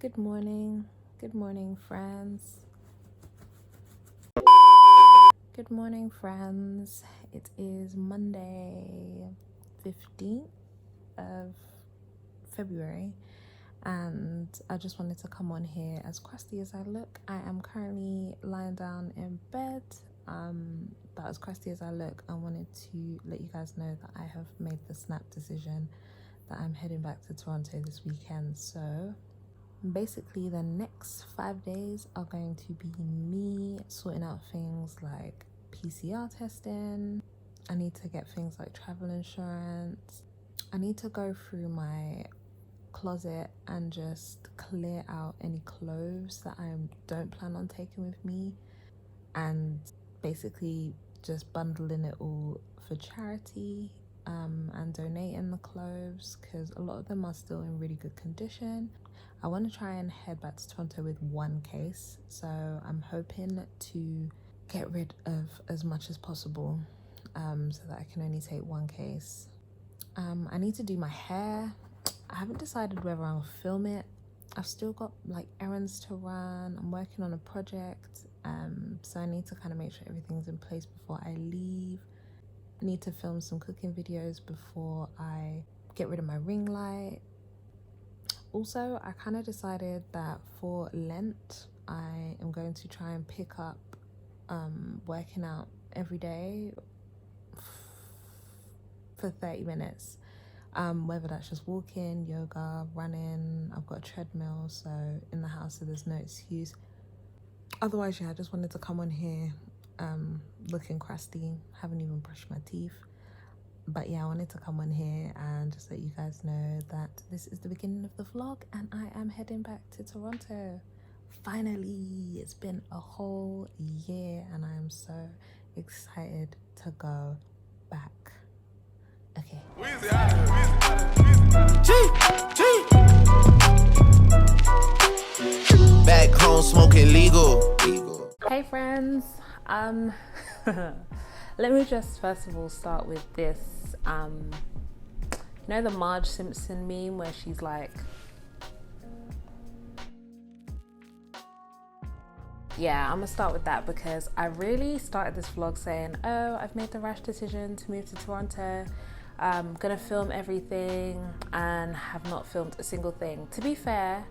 Good morning, friends. Good morning, friends. It is Monday, 15th of February, and I just wanted to come on here as crusty as I look. I am currently lying down in bed, but as crusty as I look, I wanted to let you guys know that I have made the snap decision that I'm heading back to Toronto this weekend. So basically the next 5 days are going to be me sorting out things like PCR testing. I need to get things like travel insurance. I need to go through my closet and just clear out any clothes that I don't plan on taking with me, and basically just bundling it all for charity, and donating the clothes because a lot of them are still in really good condition. I want to try and head back to Toronto with one case, so I'm hoping to get rid of as much as possible, so that I can only take one case. I need to do my hair. I haven't decided whether I'll film it. I've still got like errands to run. I'm working on a project, so I need to kind of make sure everything's in place before I leave. I need to film some cooking videos before I get rid of my ring light. Also, I kind of decided that for Lent, I am going to try and pick up working out every day for 30 minutes. Whether that's just walking, yoga, running. I've got a treadmill, so in the house, so there's no excuse. Otherwise, yeah, I just wanted to come on here looking crusty. Haven't even brushed my teeth. But yeah, I wanted to come on here and just let you guys know that this is the beginning of the vlog and I am heading back to Toronto. Finally, it's been a whole year and I am so excited to go back. Okay. Back home smoking legal. Hey friends, let me just first of all start with this. You know the Marge Simpson meme where she's like, yeah, I'm gonna start with that because I really started this vlog saying, oh, I've made the rash decision to move to Toronto. I'm gonna film everything and have not filmed a single thing. To be fair,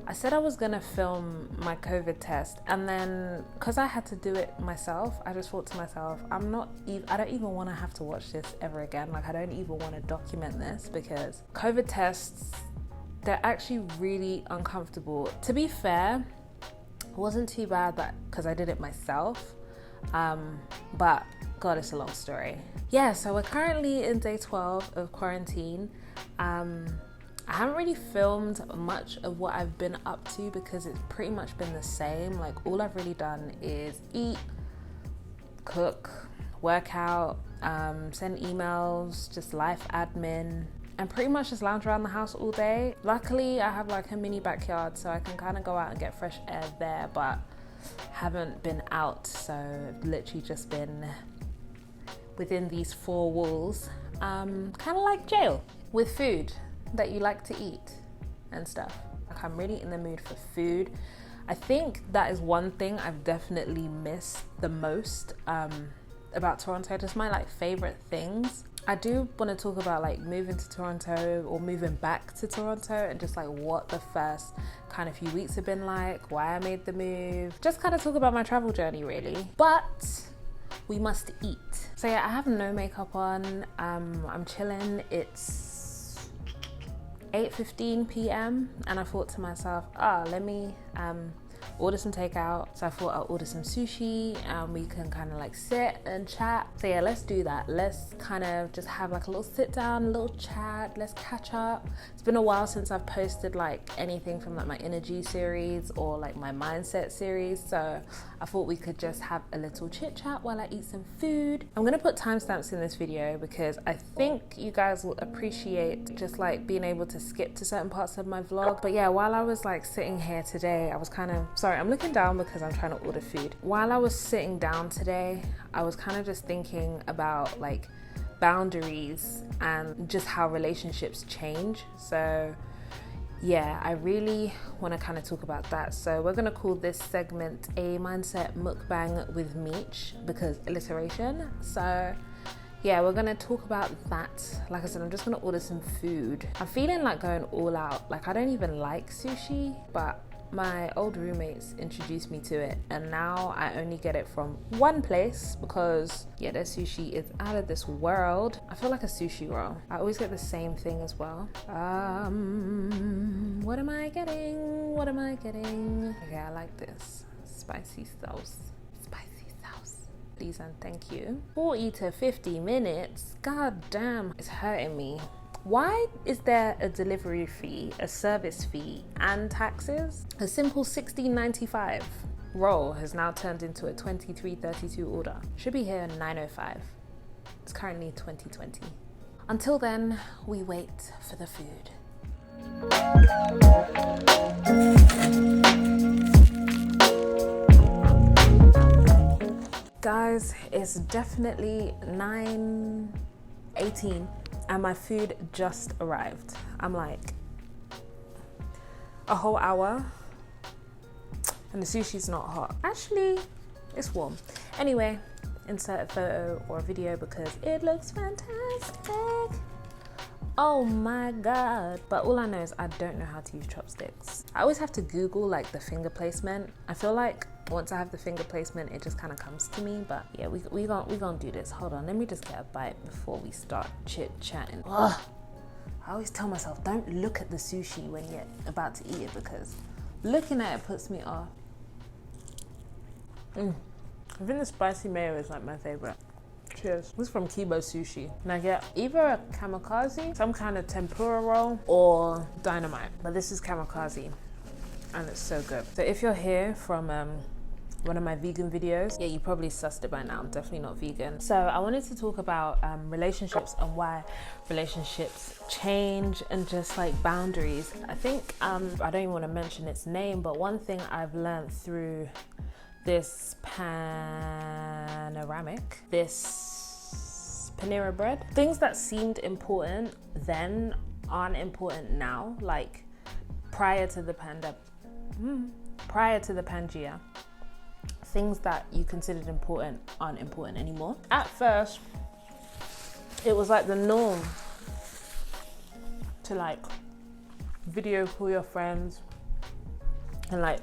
I said I was gonna film my COVID test, and then because I had to do it myself, I just thought to myself, I don't even want to have to watch this ever again. Like, I don't even want to document this because COVID tests, they're actually really uncomfortable. To be fair, it wasn't too bad that because I did it myself, but God, it's a long story. Yeah, so we're currently in day 12 of quarantine. I haven't really filmed much of what I've been up to because it's pretty much been the same. Like, all I've really done is eat, cook, work out, send emails, just life admin, and pretty much just lounge around the house all day. Luckily, I have like a mini backyard, so I can kind of go out and get fresh air there, but haven't been out, so I've literally just been within these four walls, kind of like jail, with food that you like to eat and stuff. Like, I'm really in the mood for food. I think that is one thing I've definitely missed the most about Toronto, just my like favorite things. I do want to talk about like moving to Toronto or moving back to Toronto and just like what the first kind of few weeks have been like, why I made the move, just kind of talk about my travel journey really. But we must eat. So yeah, I have no makeup on. I'm chilling. It's 8:15 p.m. and I thought to myself, let me order some takeout. So I thought I'll order some sushi and we can kind of like sit and chat. So yeah, let's do that. Let's kind of just have like a little sit down, a little chat. Let's catch up. It's been a while since I've posted like anything from like my energy series or like my mindset series. So I thought we could just have a little chit chat while I eat some food. I'm gonna put timestamps in this video because I think you guys will appreciate just like being able to skip to certain parts of my vlog. But yeah, while I was like sitting here today, I was kind of, sorry, I'm looking down because I'm trying to order food. While I was sitting down today, I was kind of just thinking about like boundaries and just how relationships change. So yeah, I really want to kind of talk about that. So we're going to call this segment a mindset mukbang with Meech, because alliteration. So yeah, we're gonna talk about that. Like I said, I'm just gonna order some food. I'm feeling like going all out. Like, I don't even like sushi, but my old roommates introduced me to it, and now I only get it from one place because yeah, their sushi is out of this world. I feel like a sushi roll. I always get the same thing as well. What am I getting? What am I getting? Okay, I like this spicy sauce. Please and thank you. 40 to 50 minutes. God damn, it's hurting me. Why is there a delivery fee, a service fee, and taxes? A simple $16.95 roll has now turned into a $23.32 order. Should be here at 9:05. It's currently 2020. Until then, we wait for the food. Guys, it's definitely 9:18 and my food just arrived. I'm like, a whole hour and the sushi's not hot. Actually, it's warm. Anyway, insert a photo or a video because it looks fantastic. Oh my God. But all I know is I don't know how to use chopsticks. I always have to Google like the finger placement. I feel like once I have the finger placement, it just kind of comes to me. But yeah, we gonna do this. Hold on, let me just get a bite before we start chit-chatting. Ugh. I always tell myself, don't look at the sushi when you're about to eat it, because looking at it puts me off. I think the spicy mayo is like my favorite. Cheers. This is from Kibo Sushi. And I get either a kamikaze, some kind of tempura roll, or dynamite. But this is kamikaze, and it's so good. So if you're here from one of my vegan videos, yeah, you probably sussed it by now. I'm definitely not vegan. So I wanted to talk about relationships and why relationships change, and just like boundaries. I think, I don't even want to mention its name, but one thing I've learned through this Panera bread, things that seemed important then aren't important now. Like prior to the Pangea, things that you considered important aren't important anymore. At first, it was like the norm to like video call your friends and like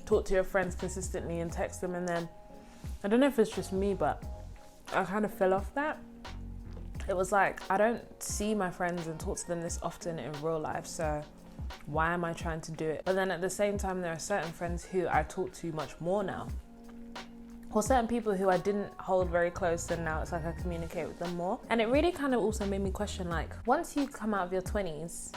talk to your friends consistently and text them, and then I don't know if it's just me, but I kind of fell off that. It was like, I don't see my friends and talk to them this often in real life, so why am I trying to do it? But then at the same time, there are certain friends who I talk to much more now, or certain people who I didn't hold very close, and now it's like I communicate with them more. And it really kind of also made me question, like, once you come out of your 20s,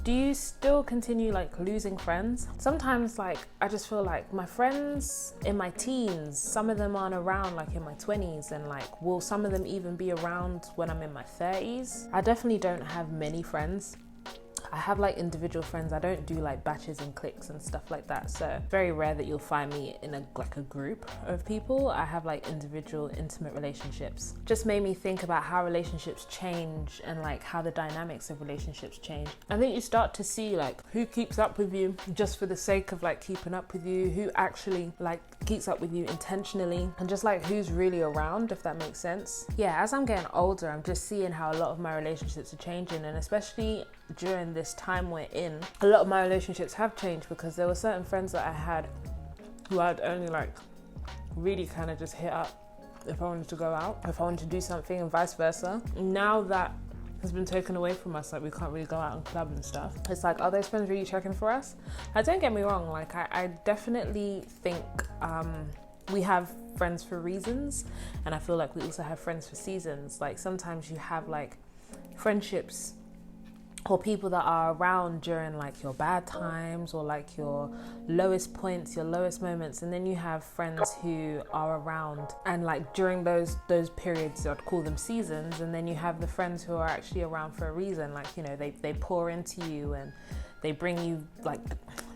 do you still continue like losing friends? Sometimes like I just feel like my friends in my teens, some of them aren't around like in my 20s, and like will some of them even be around when I'm in my 30s? I definitely don't have many friends. I have like individual friends. I don't do like batches and cliques and stuff like that. So very rare that you'll find me in a group of people. I have like individual intimate relationships. Just made me think about how relationships change and like how the dynamics of relationships change. I think you start to see like who keeps up with you just for the sake of like keeping up with you, who actually like keeps up with you intentionally, and just like who's really around, if that makes sense. Yeah, as I'm getting older, I'm just seeing how a lot of my relationships are changing, and especially during this time we're in, a lot of my relationships have changed, because there were certain friends that I had who I'd only like really kind of just hit up if I wanted to go out, if I wanted to do something, and vice versa. Now that has been taken away from us, like we can't really go out and club and stuff, it's like, are those friends really checking for us? Don't get me wrong, like I definitely think we have friends for reasons, and I feel like we also have friends for seasons. Like sometimes you have like friendships or people that are around during like your bad times or like your lowest points, your lowest moments, and then you have friends who are around and like during those periods, I'd call them seasons, and then you have the friends who are actually around for a reason, like, you know, they pour into you and they bring you like,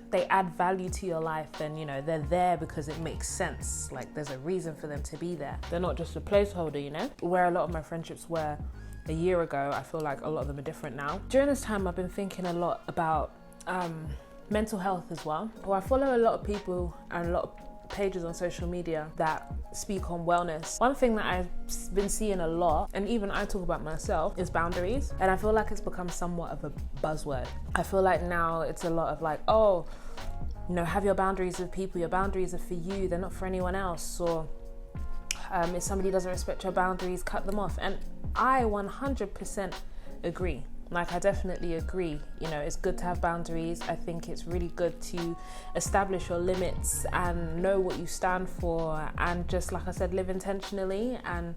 they add value to your life, and you know, they're there because it makes sense, like there's a reason for them to be there. They're not just a placeholder, you know. Where a lot of my friendships were a year ago, I feel like a lot of them are different now. During this time, I've been thinking a lot about mental health as well. Well, I follow a lot of people and a lot of pages on social media that speak on wellness. One thing that I've been seeing a lot, and even I talk about myself, is boundaries. And I feel like it's become somewhat of a buzzword. I feel like now it's a lot of like, oh, you know, have your boundaries with people. Your boundaries are for you. They're not for anyone else. Or if somebody doesn't respect your boundaries, cut them off. And I 100% agree. Like, I definitely agree. You know, it's good to have boundaries. I think it's really good to establish your limits and know what you stand for, and just, like I said, live intentionally. And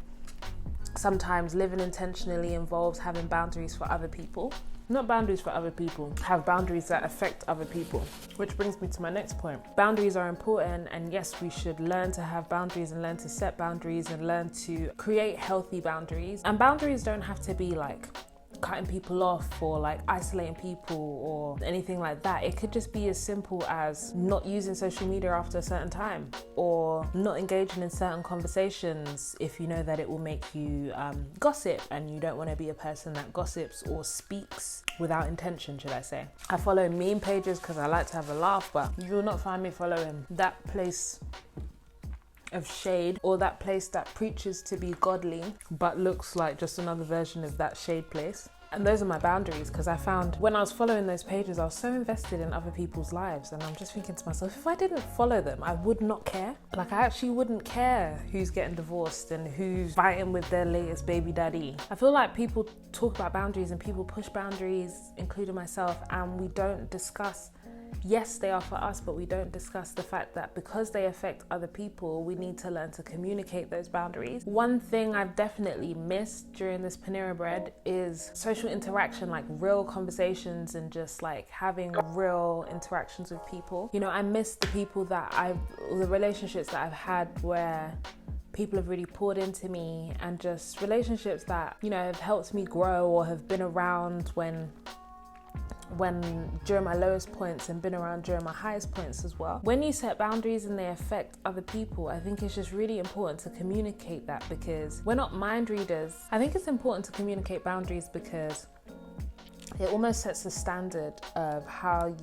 sometimes living intentionally involves having boundaries for other people. Not boundaries for other people, have boundaries that affect other people. Which brings me to my next point. Boundaries are important, and yes, we should learn to have boundaries and learn to set boundaries and learn to create healthy boundaries. And boundaries don't have to be like cutting people off or like isolating people or anything like that. It could just be as simple as not using social media after a certain time, or not engaging in certain conversations if you know that it will make you gossip, and you don't want to be a person that gossips or speaks without intention, should I say. I follow meme pages because I like to have a laugh, but you will not find me following that place of shade, or that place that preaches to be godly but looks like just another version of that shade place. And those are my boundaries, because I found when I was following those pages, I was so invested in other people's lives, and I'm just thinking to myself, if I didn't follow them, I would not care. Like, I actually wouldn't care who's getting divorced and who's fighting with their latest baby daddy. I feel like people talk about boundaries and people push boundaries, including myself, and we don't discuss, yes, they are for us, but we don't discuss the fact that because they affect other people, we need to learn to communicate those boundaries. One thing I've definitely missed during this Panera Bread is social interaction, like real conversations and just like having real interactions with people. You know, I miss the people the relationships that I've had where people have really poured into me, and just relationships that, you know, have helped me grow or have been around when during my lowest points and been around during my highest points as well. When you set boundaries and they affect other people, I think it's just really important to communicate that, because we're not mind readers. I think it's important to communicate boundaries because it almost sets the standard of how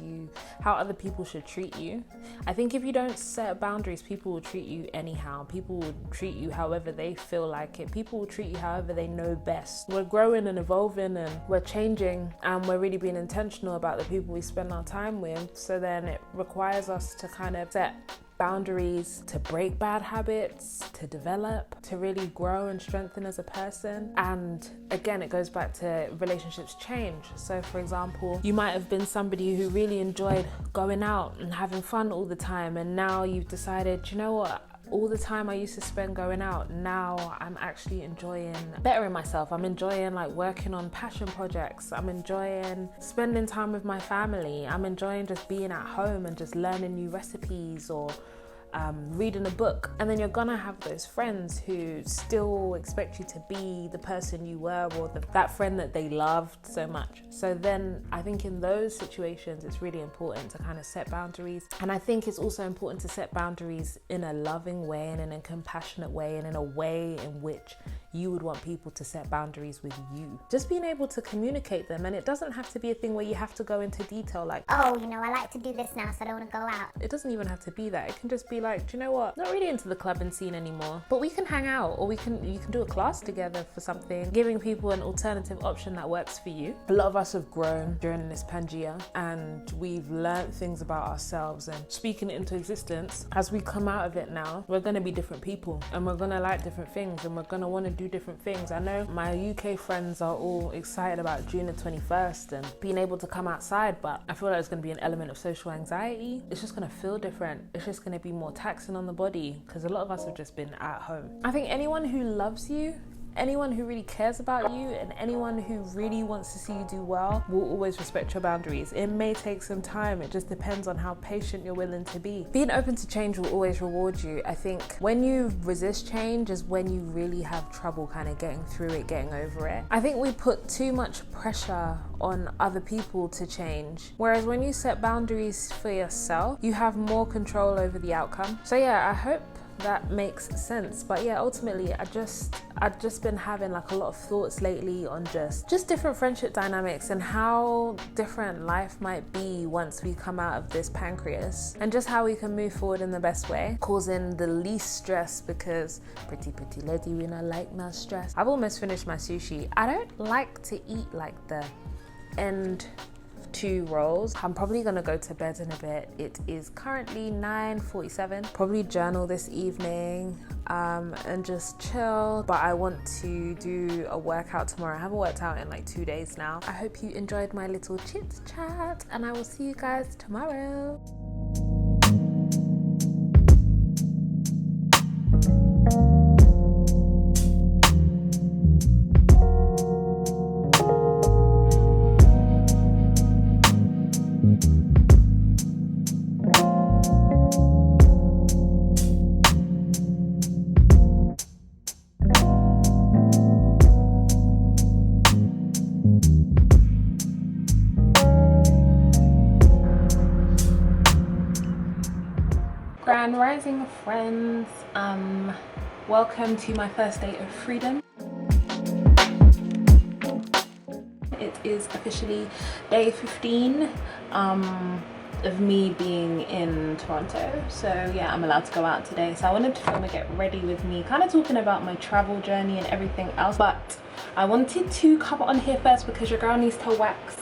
other people should treat you. I think if you don't set boundaries, people will treat you anyhow. People will treat you however they feel like it. People will treat you however they know best. We're growing and evolving and we're changing, and we're really being intentional about the people we spend our time with. So then it requires us to kind of set boundaries to break bad habits, to develop, to really grow and strengthen as a person. And again, it goes back to relationships change. So for example, you might have been somebody who really enjoyed going out and having fun all the time, and now you've decided, you know what, all the time I used to spend going out, now I'm actually enjoying bettering myself. I'm enjoying like working on passion projects. I'm enjoying spending time with my family. I'm enjoying just being at home and just learning new recipes or reading a book. And then you're gonna have those friends who still expect you to be the person you were, or that friend that they loved so much. So then I think in those situations it's really important to kind of set boundaries. And I think it's also important to set boundaries in a loving way and in a compassionate way and in a way in which you would want people to set boundaries with you. Just being able to communicate them, and it doesn't have to be a thing where you have to go into detail like, oh, you know, I like to do this now, so I don't want to go out. It doesn't even have to be that. It can just be like, do you know what? Not really into the clubbing scene anymore, but we can hang out, or you can do a class together for something, giving people an alternative option that works for you. A lot of us have grown during this Pangea, and we've learned things about ourselves and speaking it into existence. As we come out of it now, we're going to be different people, and we're going to like different things, and we're going to want to do different things. I know my UK friends are all excited about June the 21st and being able to come outside, but I feel like there's going to be an element of social anxiety. It's just going to feel different. It's just going to be more taxing on the body, because a lot of us have just been at home. I think anyone who loves you, anyone who really cares about you, and anyone who really wants to see you do well will always respect your boundaries. It may take some time. It just depends on how patient you're willing to be. Being open to change will always reward you. I think when you resist change is when you really have trouble kind of getting through it, getting over it. I think we put too much pressure on other people to change, whereas when you set boundaries for yourself, you have more control over the outcome. So yeah, I hope that makes sense. But yeah, ultimately I've just been having like a lot of thoughts lately on just different friendship dynamics and how different life might be once we come out of this pancreas, and just how we can move forward in the best way, causing the least stress, because pretty lady, we not like no stress. I've almost finished my sushi. I don't like to eat like the end 2 rolls. I'm probably gonna go to bed in a bit. It is currently 9:47. Probably journal this evening and just chill, but I want to do a workout tomorrow. I haven't worked out in like 2 days now. I hope you enjoyed my little chit chat, and I will see you guys tomorrow. Grand rising friends, welcome to my first day of freedom. It is officially day 15 of me being in Toronto, so yeah, I'm allowed to go out today. So I wanted to film a get ready with me, kind of talking about my travel journey and everything else, but I wanted to cover on here first because your girl needs to wax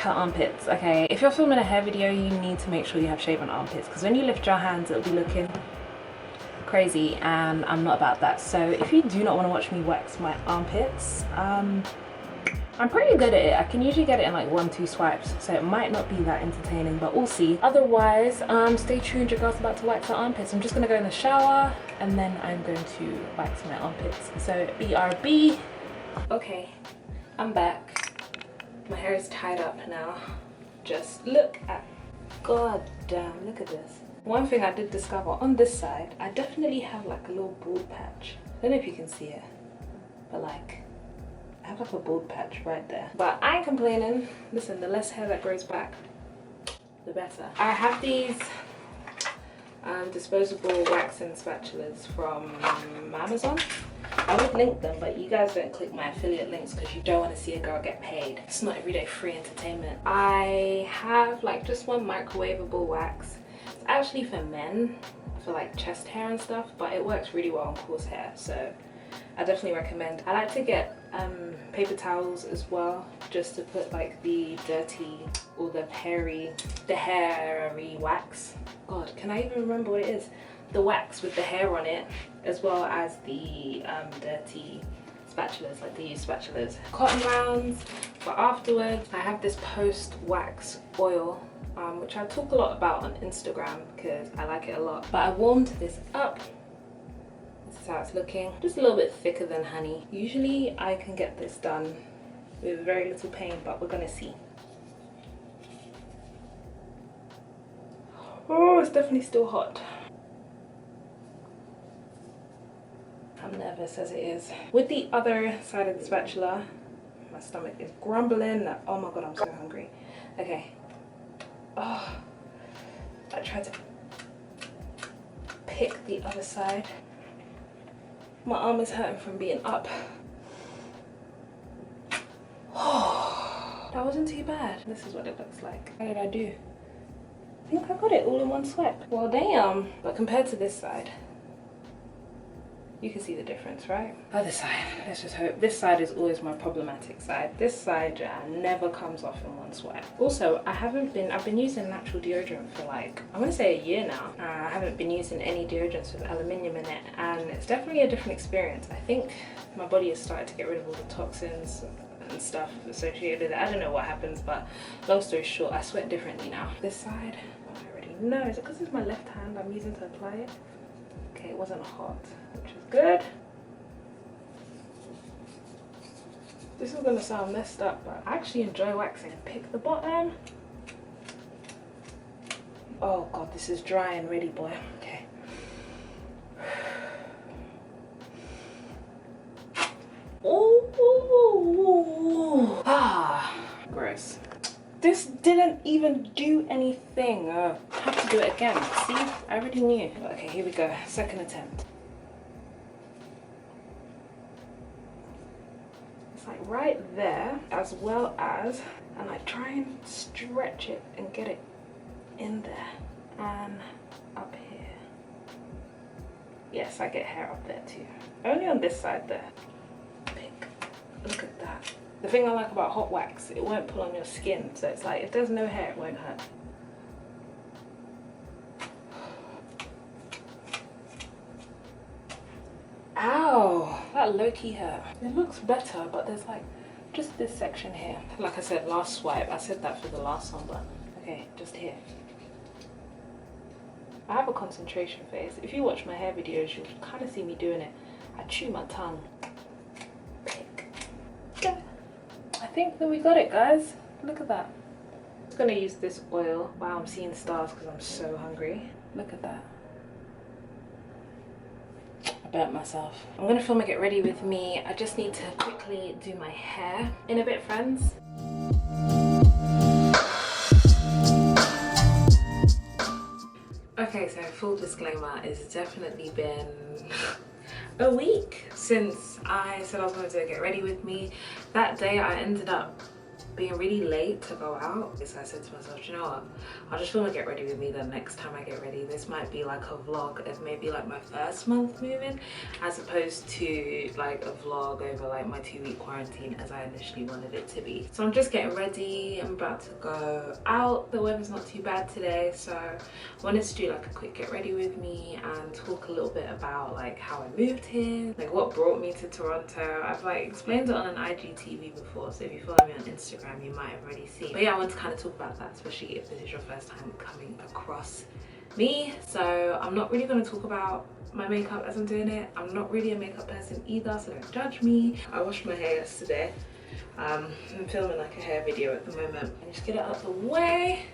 her armpits. Okay, if you're filming a hair video, you need to make sure you have shaven armpits, because when you lift your hands it'll be looking crazy, and I'm not about that. So if you do not want to watch me wax my armpits, I'm pretty good at it. I can usually get it in like 1-2 swipes, so it might not be that entertaining, but we'll see. Otherwise, stay tuned. Your girl's about to wax her armpits. I'm just gonna go in the shower and then I'm going to wax my armpits. So BRB. Okay, I'm back. My hair is tied up now. Just look at, god damn, look at this. One thing I did discover on this side, I definitely have like a little bald patch. I don't know if you can see it, but like, I have like a bald patch right there. But I ain't complaining. Listen, the less hair that grows back, the better. I have these disposable waxing spatulas from Amazon. I would link them, but you guys don't click my affiliate links because you don't want to see a girl get paid. It's not everyday free entertainment. I have like just one microwavable wax. It's actually for men, for like chest hair and stuff, but it works really well on coarse hair, so I definitely recommend. I like to get paper towels as well, just to put like the dirty or the hairy wax. God, can I even remember what it is? The wax with the hair on it, as well as the dirty spatulas, like the used spatulas. Cotton rounds for afterwards. I have this post wax oil, which I talk a lot about on Instagram because I like it a lot. But I warmed this up. This is how it's looking. Just a little bit thicker than honey. Usually I can get this done with very little pain, but we're gonna see. Oh, it's definitely still hot. I'm nervous as it is. With the other side of the spatula, my stomach is grumbling. Oh my god, I'm so hungry. Okay. Oh, I tried to pick the other side. My arm is hurting from being up. Oh, that wasn't too bad. This is what it looks like. How did I do? I think I got it all in one swipe. Well, damn. But compared to this side, you can see the difference, right? Other side, let's just hope. This side is always my problematic side. This side never comes off in one swipe. Also, I've been using natural deodorant for like, I want to say a year now. I haven't been using any deodorants with aluminium in it, and it's definitely a different experience. I think my body has started to get rid of all the toxins and stuff associated with it. I don't know what happens, but long story short, I sweat differently now. This side, I already know. Is it because it's my left hand I'm using to apply it? Okay, it wasn't hot, which is good. This is gonna sound messed up, but I actually enjoy waxing. Pick the bottom. Oh god, this is dry and ready, boy. Okay. Oh, gross. This didn't even even do anything. I have to do it again. See, I already knew. Okay, here we go. Second attempt. It's like right there, as well as, and I try and stretch it and get it in there and up here. Yes, I get hair up there too. Only on this side there. Pick. Look at that. The thing I like about hot wax, it won't pull on your skin. So it's like, if there's no hair, it won't hurt. Ow! That low-key hurt. It looks better, but there's like, just this section here. Like I said, last swipe. I said that for the last one, but okay, just here. I have a concentration phase. If you watch my hair videos, you'll kind of see me doing it. I chew my tongue. Pick. Go. I think that we got it, guys. Look at that. I'm just gonna use this oil. Wow, I'm seeing stars because I'm so hungry. Look at that. I burnt myself. I'm gonna film a get ready with me. I just need to quickly do my hair. In a bit, friends. Okay, so full disclaimer, it's definitely been a week since I said I was going to do a get ready with me. That day I ended up being really late to go out. So I said to myself, you know what, I'll just film a get ready with me the next time I get ready. This might be like a vlog of maybe like my first month moving, as opposed to like a vlog over like my 2-week quarantine as I initially wanted it to be. So I'm just getting ready. I'm about to go out. The weather's not too bad today, so I wanted to do like a quick get ready with me and talk a little bit about like how I moved here, like what brought me to Toronto. I've like explained it on an IGTV before, so if you follow me on Instagram you might have already seen. But yeah, I want to kind of talk about that, especially if this is your first time coming across me. So I'm not really going to talk about my makeup as I'm doing it. I'm not really a makeup person either, so don't judge me. I washed my hair yesterday. I'm filming like a hair video at the moment. And just get it out the way.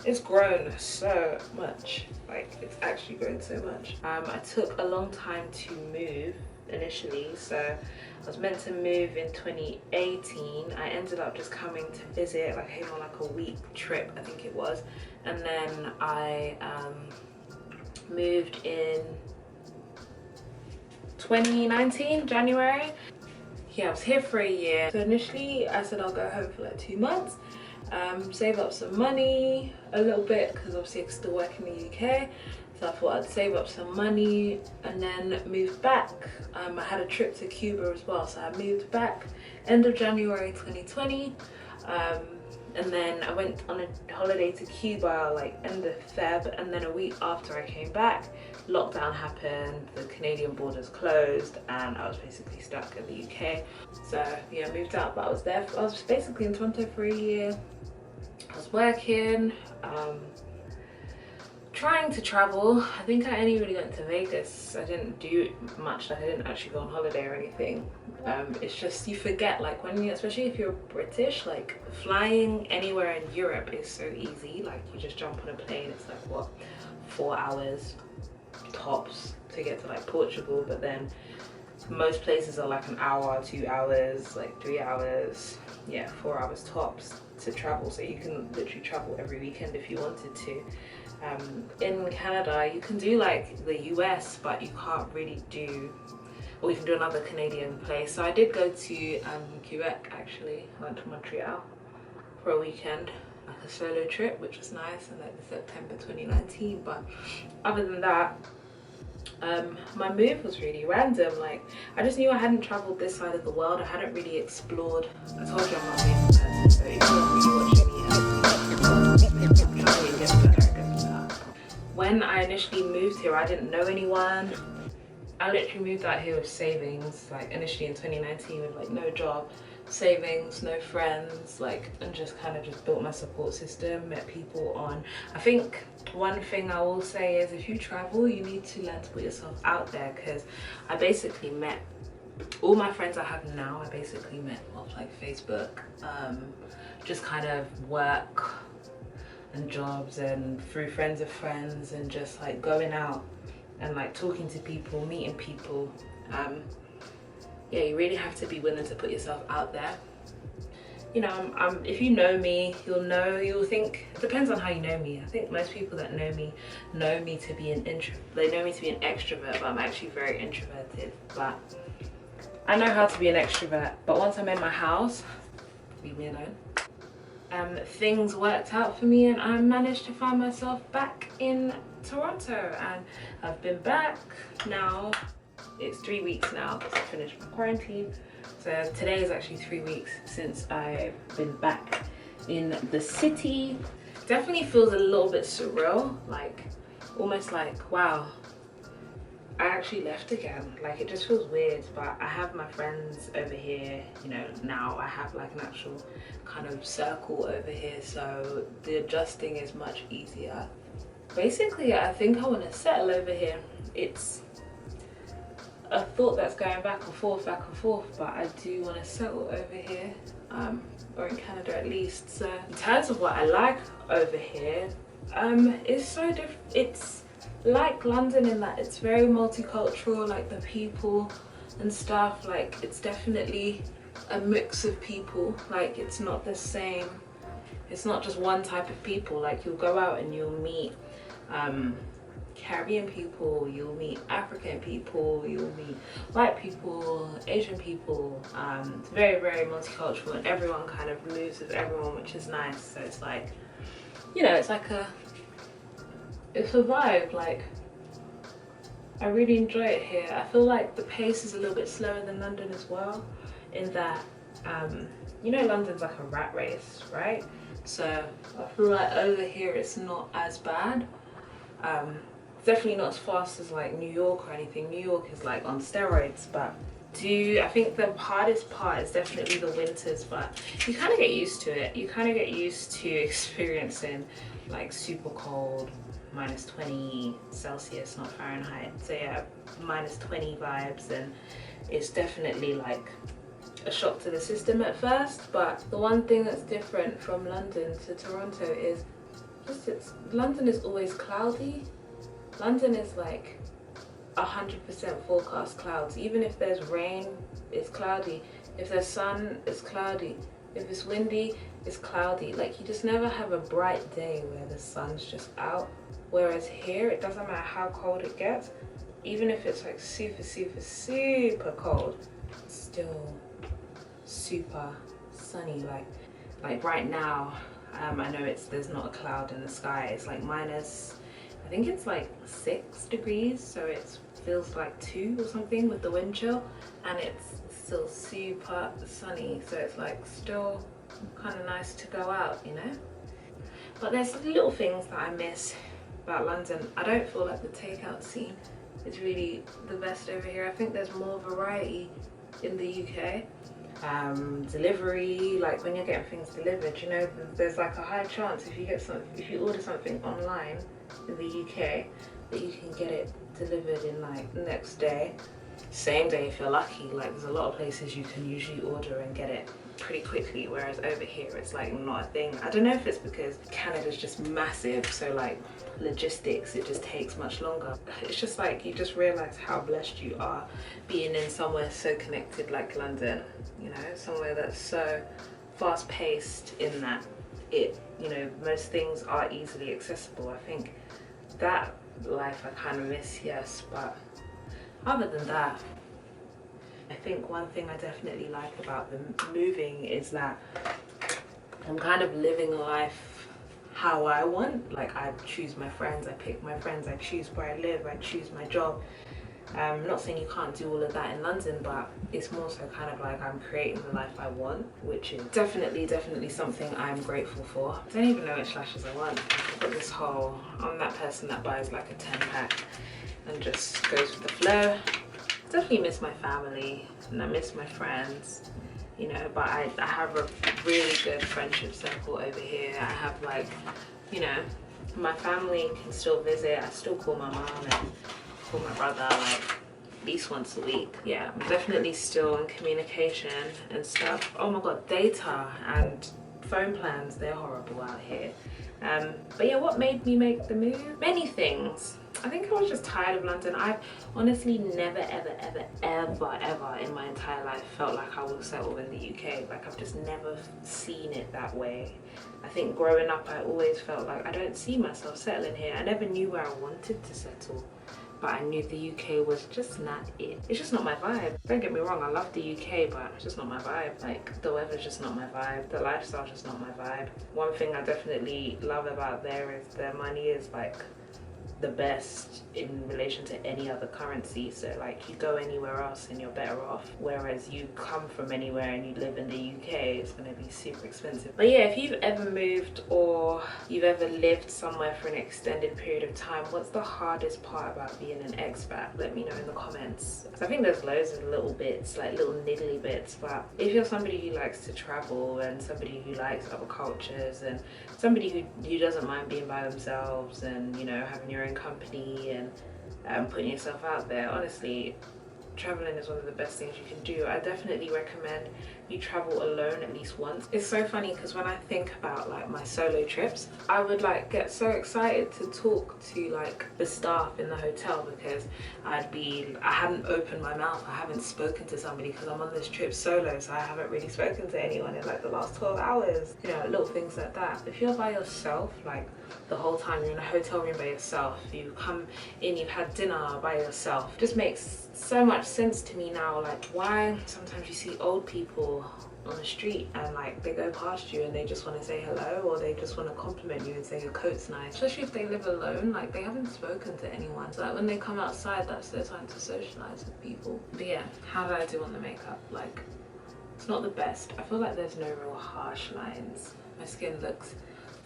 It's grown so much, like it's actually grown so much. I took a long time to move initially, so I was meant to move in 2018. I ended up just coming to visit, like I came on like a week trip I think it was, and then I moved in 2019 January. Yeah, I was here for a year. So initially I said I'll go home for like 2 months, save up some money a little bit because obviously I can still work in the UK. So I thought I'd save up some money and then move back. I had a trip to Cuba as well, so I moved back end of January 2020. And then I went on a holiday to Cuba like end of Feb, and then a week after I came back, lockdown happened, the Canadian borders closed, and I was basically stuck in the UK. So yeah, I moved out, but I was basically in Toronto for a year. I was working, trying to travel. I think I only really went to Vegas. I didn't do much, like I didn't actually go on holiday or anything. It's just you forget, like when you, especially if you're British, like flying anywhere in Europe is so easy. Like you just jump on a plane, it's like what, 4 hours tops to get to like Portugal, but then most places are like an hour, 2 hours, like 3 hours, yeah, 4 hours tops to travel. So you can literally travel every weekend if you wanted to. In Canada you can do like the US, but you can't really do, or you can do another Canadian place. So I did go to Quebec actually. I went to Montreal for a weekend, like a solo trip, which was nice in like September 2019. But other than that, my move was really random. Like I just knew I hadn't traveled this side of the world. I hadn't really explored. I told you I'm not a makeup person, so if you don't really watch any I'm trying to get better at that. When I initially moved here, I didn't know anyone. I literally moved out here with savings, like initially in 2019 with like no job, savings, no friends, like, and just kind of just built my support system, met people on. I think one thing I will say is if you travel, you need to learn to put yourself out there, because I basically met all my friends I have now, I basically met off like Facebook, just kind of work and jobs and through friends of friends, and just like going out and like talking to people, meeting people. Yeah, you really have to be willing to put yourself out there. you know, if you know me, you'll think, it depends on how you know me. I think most people that know me to be an they know me to be an extrovert, but I'm actually very introverted. But I know how to be an extrovert, but once I'm in my house, leave me alone. Things worked out for me and I managed to find myself back in Toronto, and I've been back now. It's 3 weeks now because I finished my quarantine. So today is actually 3 weeks since I've been back in the city. Definitely feels a little bit surreal, like almost like, wow, I actually left again. Like, it just feels weird, but I have my friends over here, you know. Now I have like an actual kind of circle over here, so the adjusting is much easier. Basically, I think I want to settle over here. It's a thought that's going back and forth, but I do want to settle over here, or in Canada at least. So in terms of what I like over here, it's so different. It's like London in that it's very multicultural, like the people and stuff. Like, it's definitely a mix of people. Like, it's not the same, it's not just one type of people. Like, you'll go out and you'll meet Caribbean people, you'll meet African people, you'll meet white people, Asian people. It's very, very multicultural, and everyone kind of moves with everyone, which is nice. So it's like, you know, it's like it's a vibe. Like, I really enjoy it here. I feel like the pace is a little bit slower than London as well, in that, you know, London's like a rat race, right? So I feel like over here it's not as bad. Definitely not as fast as like New York or anything. New York is like on steroids, but I think the hardest part is definitely the winters, but you kind of get used to it. You kind of get used to experiencing like super cold, -20 Celsius, not Fahrenheit. So yeah, -20 vibes, and it's definitely like a shock to the system at first. But the one thing that's different from London to Toronto is just London is always cloudy. London is like 100% forecast clouds. Even if there's rain, it's cloudy. If there's sun, it's cloudy. If it's windy, it's cloudy. Like, you just never have a bright day where the sun's just out. Whereas here, it doesn't matter how cold it gets. Even if it's like super, super, super cold, it's still super sunny. Like right now, I know there's not a cloud in the sky. It's like I think it's like 6 degrees, so it feels like 2 or something with the wind chill, and it's still super sunny, so it's like still kind of nice to go out, you know. But there's little things that I miss about London. I don't feel like the takeout scene is really the best over here. I think there's more variety in the UK. Delivery, like when you're getting things delivered, you know, there's like a high chance if you order something online in the UK that you can get it delivered in like the next day, same day if you're lucky. Like, there's a lot of places you can usually order and get it pretty quickly, whereas over here it's like not a thing. I don't know if it's because Canada's just massive, so like logistics, it just takes much longer. It's just like, you just realize how blessed you are being in somewhere so connected like London, you know, somewhere that's so fast paced in that you know, most things are easily accessible. I think that life I kind of miss, yes, but other than that, I think one thing I definitely like about the moving is that I'm kind of living life how I want. Like, I choose my friends, I pick my friends, I choose where I live, I choose my job. I'm not saying you can't do all of that in London, but it's more so kind of like I'm creating the life I want, which is definitely something I'm grateful for. I don't even know which lashes I want. I've got this whole, I'm that person that buys like a 10 pack and just goes with the flow. I definitely miss my family and I miss my friends, you know, but I have a really good friendship circle over here. I have, like, you know, my family can still visit. I still call my mom and call my brother like at least once a week. Yeah, I'm definitely still in communication and stuff. Oh my god, data and phone plans, they're horrible out here. But yeah, what made me make the move? Many things. I think I was just tired of London. I've honestly never ever in my entire life felt like I will settle in the UK. Like, I've just never seen it that way. I think growing up I always felt like I don't see myself settling here. I never knew where I wanted to settle, but I knew the UK was just not it. It's just not my vibe. Don't get me wrong, I love the UK, but it's just not my vibe. Like, the weather's just not my vibe. The lifestyle's just not my vibe. One thing I definitely love about there is their money is like the best in relation to any other currency. So like, you go anywhere else and you're better off, whereas you come from anywhere and you live in the UK, it's going to be super expensive. But yeah, if you've ever moved or you've ever lived somewhere for an extended period of time, what's the hardest part about being an expat? Let me know in the comments. So I think there's loads of little bits, like little niggly bits, but if you're somebody who likes to travel and somebody who likes other cultures and somebody who doesn't mind being by themselves and, you know, having your own company and putting yourself out there, honestly, traveling is one of the best things you can do. I definitely recommend you travel alone at least once. It's so funny because when I think about like my solo trips, I would like get so excited to talk to like the staff in the hotel because I hadn't opened my mouth, I haven't spoken to somebody because I'm on this trip solo, so I haven't really spoken to anyone in like the last 12 hours. You know, little things like that. If you're by yourself, like the whole time you're in a hotel room by yourself, you come in, you've had dinner by yourself, it just makes so much sense to me now, like why sometimes you see old people on the street and like they go past you and they just want to say hello, or they just want to compliment you and say your coat's nice, especially if they live alone. Like, they haven't spoken to anyone, so like when they come outside, that's their time to socialize with people. But yeah, how did I do on the makeup? Like, it's not the best. I feel like there's no real harsh lines. My skin looks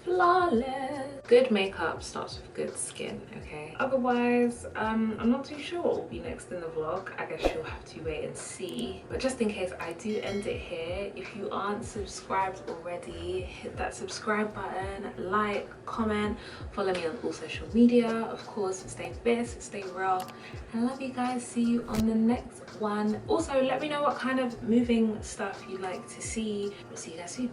flawless. Good makeup starts with good skin, okay? Otherwise, I'm not too sure what will be next in the vlog. I guess you'll have to wait and see. But just in case I do end it here, if you aren't subscribed already, hit that subscribe button, like, comment, follow me on all social media. Of course, stay fierce, stay real. I love you guys. See you on the next one. Also, let me know what kind of moving stuff you'd like to see. I'll see you guys soon.